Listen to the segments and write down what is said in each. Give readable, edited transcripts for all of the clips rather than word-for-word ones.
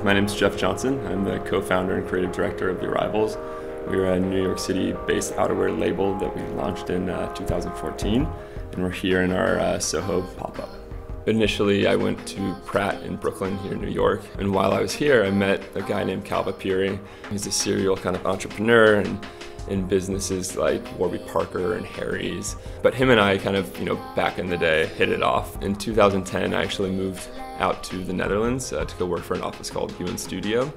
My name's Jeff Johnson. I'm the co-founder and creative director of The Arrivals. We're a New York City-based outerwear label that we launched in 2014, and we're here in our Soho pop-up. Initially, I went to Pratt in Brooklyn, here in New York, and while I was here, I met a guy named Kal Vepuri. He's a serial kind of entrepreneur and in businesses like Warby Parker and Harry's. But him and I kind of, back in the day, hit it off. In 2010, I actually moved out to the Netherlands to go work for an office called UN Studio.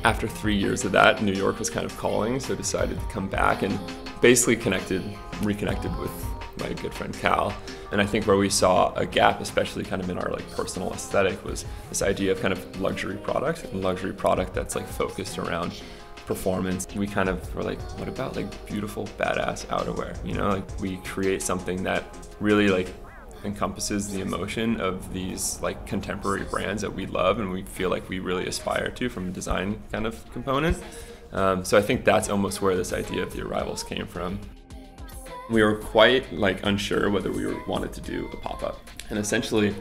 After 3 years of that, New York was kind of calling, so I decided to come back and basically reconnected with my good friend Kal. And I think where we saw a gap, especially kind of in our personal aesthetic, was this idea of kind of luxury product, and luxury product that's focused around performance. We kind of were like, what about beautiful, badass outerwear? We create something that really encompasses the emotion of these contemporary brands that we love and we feel like we really aspire to from a design kind of component. So I think that's almost where this idea of The Arrivals came from. We were quite unsure whether we wanted to do a pop-up, and essentially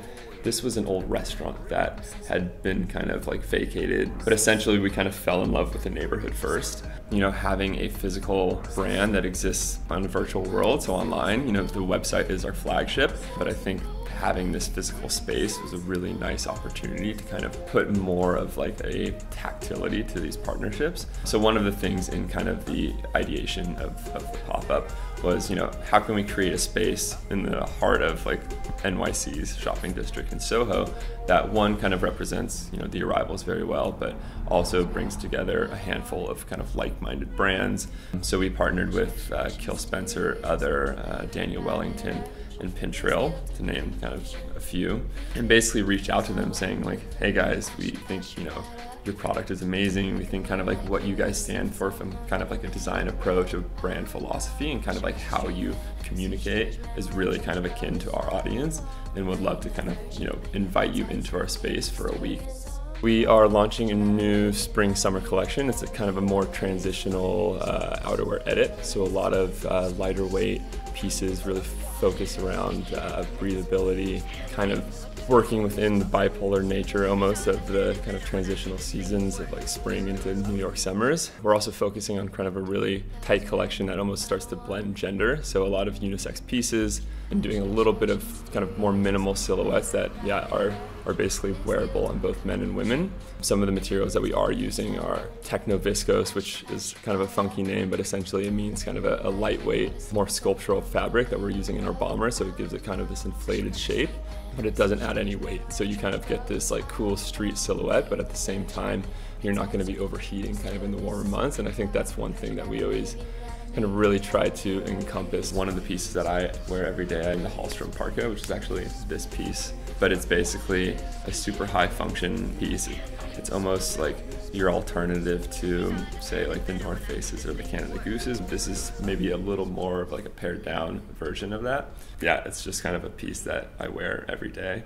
this was an old restaurant that had been kind of vacated, but essentially we kind of fell in love with the neighborhood first. Having a physical brand that exists on a virtual world, so online, the website is our flagship, but I think having this physical space was a really nice opportunity to kind of put more of a tactility to these partnerships. So one of the things in kind of the ideation of the pop-up was, how can we create a space in the heart of NYC's shopping district in Soho that one kind of represents, the Arrivals very well, but also brings together a handful of kind of like-minded brands. So we partnered with Kill Spencer, Other, Daniel Wellington, and Pintrail, to name kind of a few, and basically reach out to them saying hey guys, we think your product is amazing. We think kind of what you guys stand for from kind of a design approach, a brand philosophy, and kind of how you communicate is really kind of akin to our audience, and would love to kind of invite you into our space for a week. We are launching a new spring-summer collection. It's a kind of a more transitional outerwear edit, so a lot of lighter weight pieces, really focus around breathability, kind of working within the bipolar nature almost of the kind of transitional seasons of spring into New York summers. We're also focusing on kind of a really tight collection that almost starts to blend gender, so a lot of unisex pieces, and doing a little bit of kind of more minimal silhouettes that are basically wearable on both men and women. Some of the materials that we are using are techno viscose, which is kind of a funky name, but essentially it means kind of a lightweight, more sculptural fabric that we're using in our bomber, so it gives it kind of this inflated shape, but it doesn't add any weight. So you kind of get this cool street silhouette, but at the same time, you're not going to be overheating kind of in the warmer months. And I think that's one thing that we always kind of really try to encompass. One of the pieces that I wear every day in the Hallstrom parka, which is actually this piece, but it's basically a super high function piece. It's almost like your alternative to, say, the North Faces or the Canada Gooses. This is maybe a little more of a pared down version of that. Yeah, it's just kind of a piece that I wear every day.